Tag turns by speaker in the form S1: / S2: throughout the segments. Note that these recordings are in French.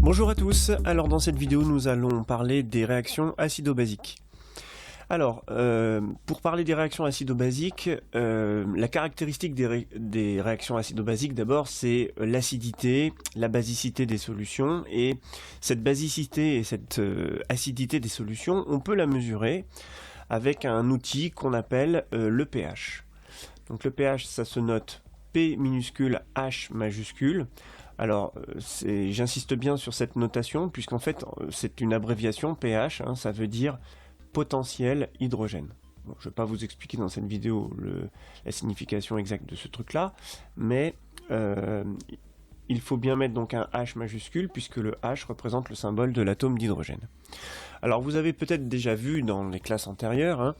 S1: Bonjour à tous, alors dans cette vidéo nous allons parler des réactions acido-basiques. Alors, pour parler des réactions acido-basiques, la caractéristique des réactions acido-basiques d'abord c'est l'acidité, la basicité des solutions, et cette basicité et cette acidité des solutions, on peut la mesurer avec un outil qu'on appelle le pH. Donc le pH ça se note P minuscule H majuscule. Alors, j'insiste bien sur cette notation, puisqu'en fait, c'est une abréviation, pH, ça veut dire potentiel hydrogène. Bon, je ne vais pas vous expliquer dans cette vidéo la signification exacte de ce truc-là, mais il faut bien mettre donc un H majuscule, puisque le H représente le symbole de l'atome d'hydrogène. Alors vous avez peut-être déjà vu dans les classes antérieures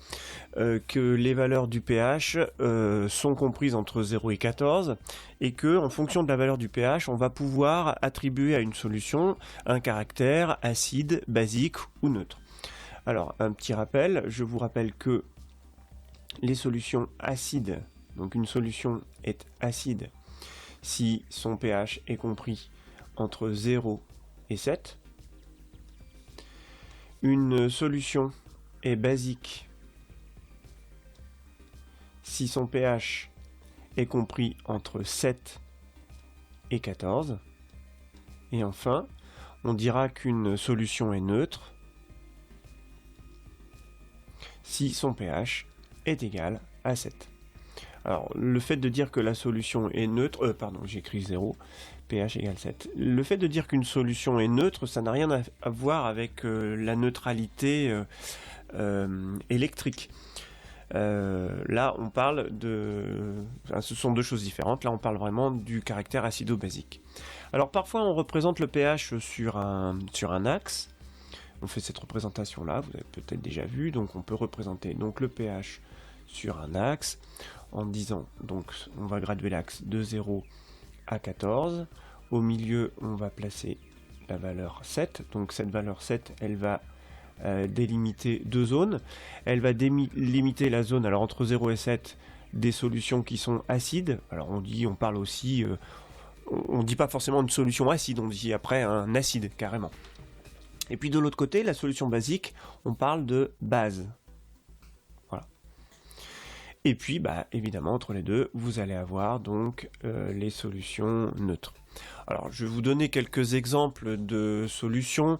S1: que les valeurs du pH sont comprises entre 0 et 14 et que en fonction de la valeur du pH on va pouvoir attribuer à une solution un caractère acide, basique ou neutre. Alors un petit rappel, je vous rappelle que les solutions acides, donc une solution est acide si son pH est compris entre 0 et 7. Une solution est basique si son pH est compris entre 7 et 14. Et enfin, on dira qu'une solution est neutre si son pH est égal à 7. Alors, le fait de dire que la solution est neutre, j'écris 0, pH égale 7. Le fait de dire qu'une solution est neutre, ça n'a rien à voir avec la neutralité électrique. Là, on parle ce sont deux choses différentes. Là, on parle vraiment du caractère acido-basique. Alors, parfois, on représente le pH sur un axe. On fait cette représentation-là, vous avez peut-être déjà vu. Donc, on peut représenter donc, le pH sur un axe en disant, donc on va graduer l'axe de 0 à 14, au milieu on va placer la valeur 7, donc cette valeur 7 elle va délimiter deux zones, elle va délimiter la zone alors entre 0 et 7 des solutions qui sont acides, alors on parle aussi, on dit pas forcément une solution acide, on dit après un acide carrément. Et puis de l'autre côté, la solution basique, on parle de base. Et puis, évidemment, entre les deux, vous allez avoir donc les solutions neutres. Alors, je vais vous donner quelques exemples de solutions.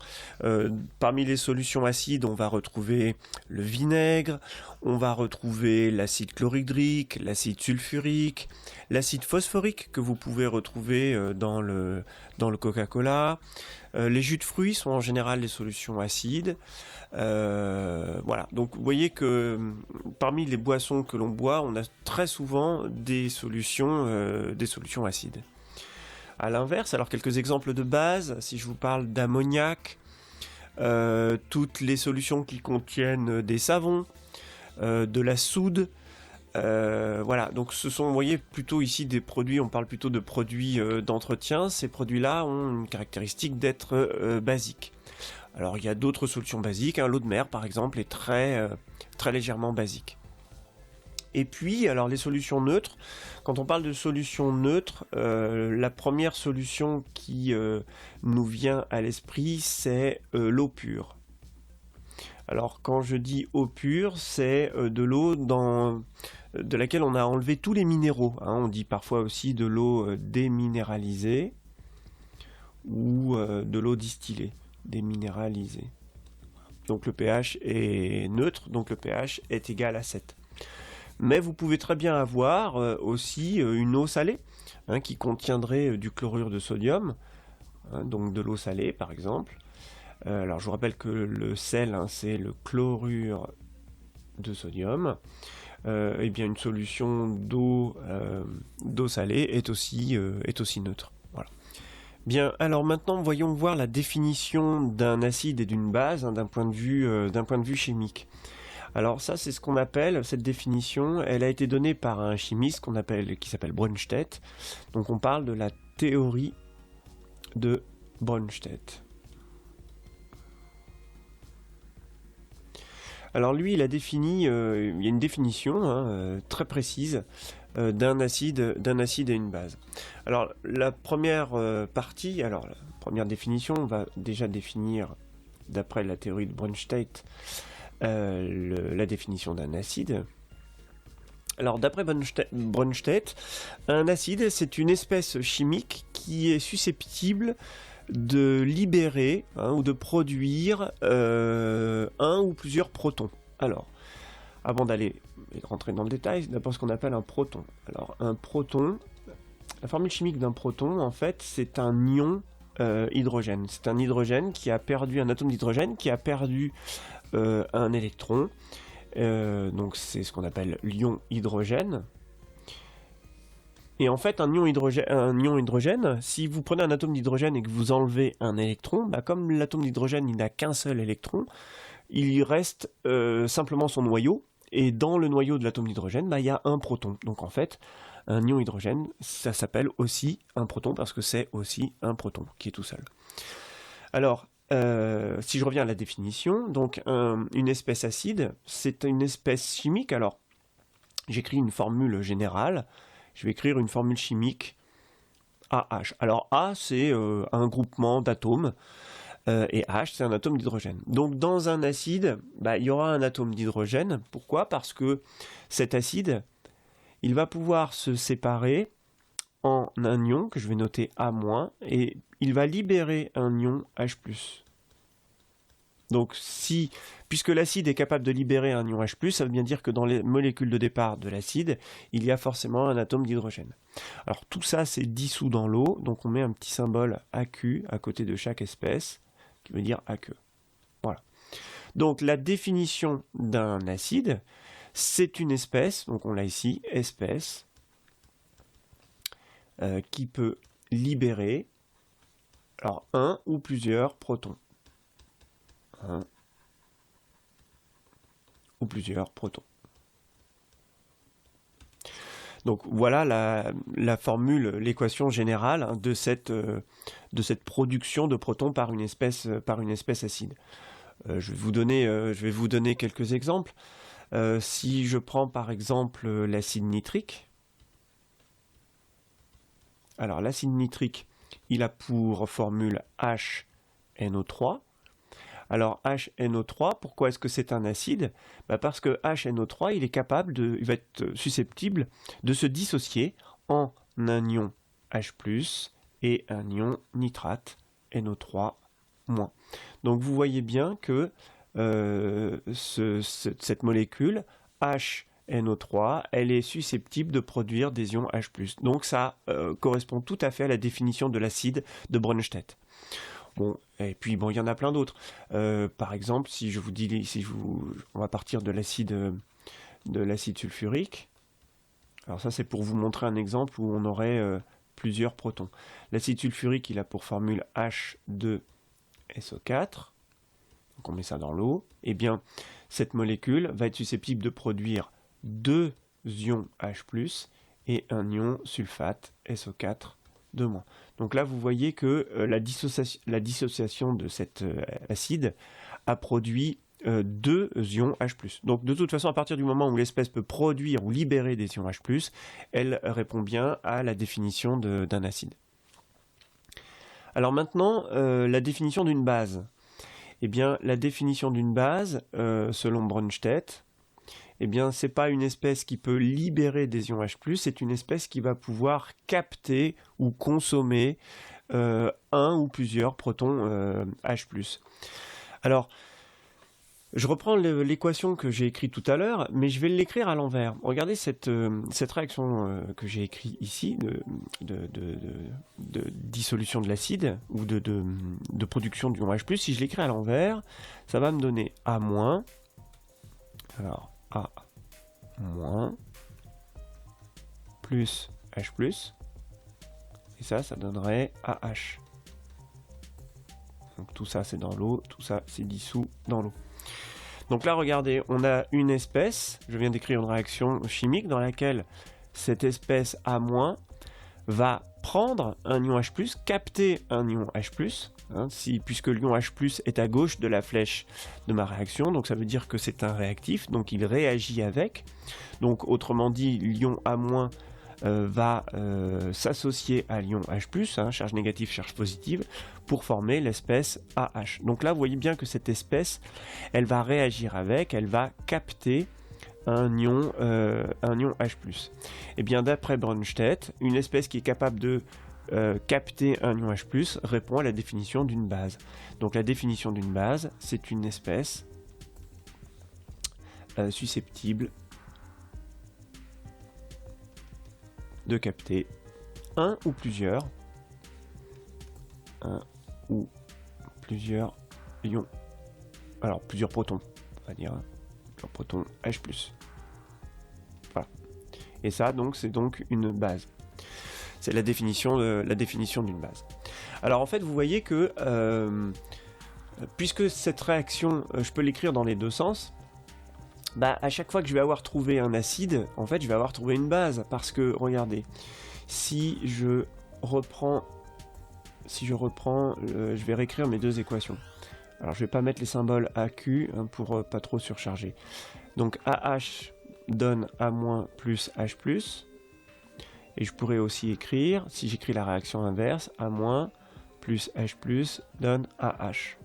S1: Parmi les solutions acides, on va retrouver le vinaigre, on va retrouver l'acide chlorhydrique, l'acide sulfurique, l'acide phosphorique que vous pouvez retrouver dans le Coca-Cola. Les jus de fruits sont en général des solutions acides. Voilà, donc vous voyez que parmi les boissons que l'on boit, on a très souvent des solutions acides. A l'inverse, alors quelques exemples de base, si je vous parle d'ammoniac, toutes les solutions qui contiennent des savons, de la soude, voilà, donc ce sont, vous voyez, plutôt ici des produits, on parle plutôt de produits d'entretien. Ces produits-là ont une caractéristique d'être basiques. Alors il y a d'autres solutions basiques, l'eau de mer par exemple est très légèrement basique. Et puis, alors les solutions neutres, quand on parle de solutions neutres, la première solution qui nous vient à l'esprit, c'est l'eau pure. Alors quand je dis eau pure, c'est de l'eau de laquelle on a enlevé tous les minéraux. On dit parfois aussi de l'eau déminéralisée ou de l'eau distillée, déminéralisée. Donc le pH est neutre, donc le pH est égal à 7. Mais vous pouvez très bien avoir aussi une eau salée qui contiendrait du chlorure de sodium, donc de l'eau salée par exemple. Alors je vous rappelle que le sel, c'est le chlorure de sodium. Et bien une solution d'eau salée est aussi neutre. Voilà. Bien, alors maintenant voyons voir la définition d'un acide et d'une base d'un point de vue chimique. Alors ça c'est ce qu'on appelle, cette définition, elle a été donnée par un chimiste qui s'appelle Brønsted. Donc on parle de la théorie de Brønsted. Alors lui il a défini, il y a une définition très précise d'un acide et une base. Alors la première partie, alors la première définition, on va déjà définir, d'après la théorie de Bronsted, la définition d'un acide. Alors d'après Bronsted, un acide c'est une espèce chimique qui est susceptible de libérer ou de produire un ou plusieurs protons. Alors, avant d'aller rentrer dans le détail, c'est d'abord ce qu'on appelle un proton. Alors un proton, la formule chimique d'un proton, en fait, c'est un ion hydrogène. C'est un hydrogène qui a perdu, un atome d'hydrogène qui a perdu un électron. Donc c'est ce qu'on appelle l'ion hydrogène. Et en fait, un ion hydrogène, si vous prenez un atome d'hydrogène et que vous enlevez un électron, bah comme l'atome d'hydrogène il n'a qu'un seul électron, il y reste simplement son noyau. Et dans le noyau de l'atome d'hydrogène, bah, il y a un proton. Donc en fait, un ion hydrogène, ça s'appelle aussi un proton parce que c'est aussi un proton qui est tout seul. Alors, si je reviens à la définition, donc une espèce acide, c'est une espèce chimique. Alors, j'écris une formule générale. Je vais écrire une formule chimique AH. Alors A, c'est un groupement d'atomes, et H, c'est un atome d'hydrogène. Donc dans un acide, il y aura un atome d'hydrogène. Pourquoi ? Parce que cet acide, il va pouvoir se séparer en un ion, que je vais noter A-, et il va libérer un ion H+. Donc puisque l'acide est capable de libérer un ion H+, ça veut bien dire que dans les molécules de départ de l'acide, il y a forcément un atome d'hydrogène. Alors tout ça c'est dissous dans l'eau, donc on met un petit symbole AQ à côté de chaque espèce, qui veut dire aqueux. Voilà. Donc la définition d'un acide, c'est une espèce, donc on l'a ici, espèce, qui peut libérer alors un ou plusieurs protons. Un ou plusieurs protons. Donc voilà la formule, l'équation générale de cette production de protons par une espèce acide. Je vais vous donner quelques exemples. Si je prends par exemple l'acide nitrique, alors l'acide nitrique, il a pour formule HNO3. Alors HNO3, pourquoi est-ce que c'est un acide ? Parce que HNO3, il va être susceptible de se dissocier en un ion H+, et un ion nitrate, NO3-. Donc vous voyez bien que cette molécule, HNO3, elle est susceptible de produire des ions H+. Donc ça correspond tout à fait à la définition de l'acide de Bronsted. Bon, et puis bon, il y en a plein d'autres. Par exemple, si je vous dis, on va partir de l'acide sulfurique. Alors ça, c'est pour vous montrer un exemple où on aurait plusieurs protons. L'acide sulfurique, il a pour formule H2SO4. Donc on met ça dans l'eau. Eh bien, cette molécule va être susceptible de produire 2 ions H+, et un ion sulfate SO4 de moins. Donc là, vous voyez que la dissociation de cet acide a produit 2 ions H+. Donc de toute façon, à partir du moment où l'espèce peut produire ou libérer des ions H+, elle répond bien à la définition d'un acide. Alors maintenant, la définition d'une base. Eh bien, la définition d'une base, selon Bronsted, eh bien, c'est pas une espèce qui peut libérer des ions H+, c'est une espèce qui va pouvoir capter ou consommer un ou plusieurs protons H+. Alors, je reprends l'équation que j'ai écrite tout à l'heure, mais je vais l'écrire à l'envers. Regardez cette réaction que j'ai écrite ici de dissolution de l'acide ou de production d'ion H+. Si je l'écris à l'envers, ça va me donner A-. Alors, A- plus H+, et ça donnerait AH. Donc tout ça c'est dans l'eau, tout ça c'est dissous dans l'eau. Donc là regardez, on a une espèce, je viens d'écrire une réaction chimique dans laquelle cette espèce A- va prendre un ion H+, capter un ion H+, puisque l'ion H+, est à gauche de la flèche de ma réaction, donc ça veut dire que c'est un réactif, donc il réagit avec. Donc autrement dit, l'ion A- va s'associer à l'ion H+, hein, charge négative, charge positive, pour former l'espèce AH. Donc là, vous voyez bien que cette espèce, elle va réagir avec, elle va capter un ion H+. Et bien d'après Brønsted, une espèce qui est capable de capter un ion H+, répond à la définition d'une base. Donc la définition d'une base, c'est une espèce susceptible de capter un ou plusieurs ions, alors plusieurs protons, on va dire, plusieurs protons H+. Voilà. Et ça, donc, c'est donc une base. C'est la définition d'une base. Alors en fait, vous voyez que puisque cette réaction, je peux l'écrire dans les deux sens, bah, à chaque fois que je vais avoir trouvé un acide, en fait, je vais avoir trouvé une base. Parce que, regardez, si je reprends, je vais réécrire mes deux équations. Alors, je vais pas mettre les symboles AQ hein, pour pas trop surcharger. Donc, AH donne A- plus H+. Et je pourrais aussi écrire, si j'écris la réaction inverse, A- plus H+ donne AH.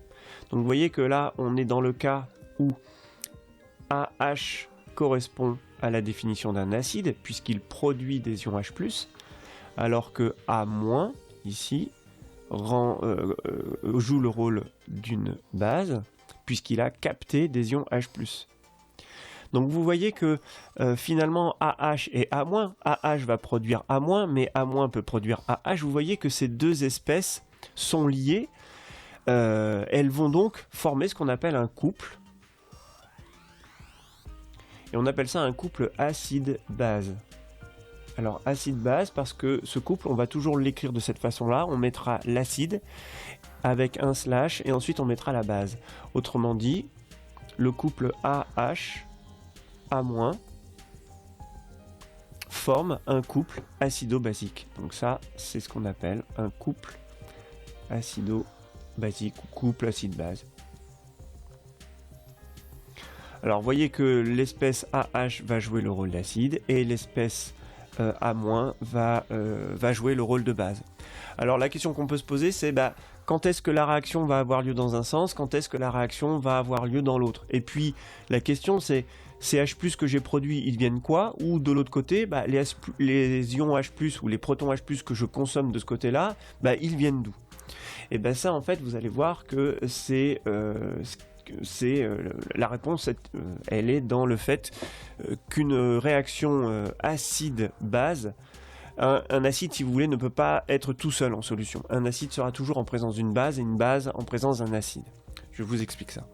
S1: Donc vous voyez que là, on est dans le cas où AH correspond à la définition d'un acide, puisqu'il produit des ions H+, alors que A-, ici, joue le rôle d'une base, puisqu'il a capté des ions H+. Donc vous voyez que finalement AH et A-, AH va produire A-, mais A- peut produire AH. Vous voyez que ces deux espèces sont liées. Elles vont donc former ce qu'on appelle un couple. Et on appelle ça un couple acide-base. Alors acide-base parce que ce couple, on va toujours l'écrire de cette façon-là. On mettra l'acide avec un slash et ensuite on mettra la base. Autrement dit, le couple AH A- forme un couple acido-basique. Donc ça, c'est ce qu'on appelle un couple acido-basique ou couple acide-base. Alors, vous voyez que l'espèce AH va jouer le rôle d'acide et l'espèce A- va jouer le rôle de base. Alors, la question qu'on peut se poser, c'est quand est-ce que la réaction va avoir lieu dans un sens, quand est-ce que la réaction va avoir lieu dans l'autre. Et puis, la question, c'est ces H+, que j'ai produits, ils viennent quoi? Ou de l'autre côté, les ions H+, ou les protons H+, que je consomme de ce côté-là, ils viennent d'où? Et ça, en fait, vous allez voir que c'est la réponse, elle est dans le fait qu'une réaction acide-base, un acide, si vous voulez, ne peut pas être tout seul en solution. Un acide sera toujours en présence d'une base et une base en présence d'un acide. Je vous explique ça.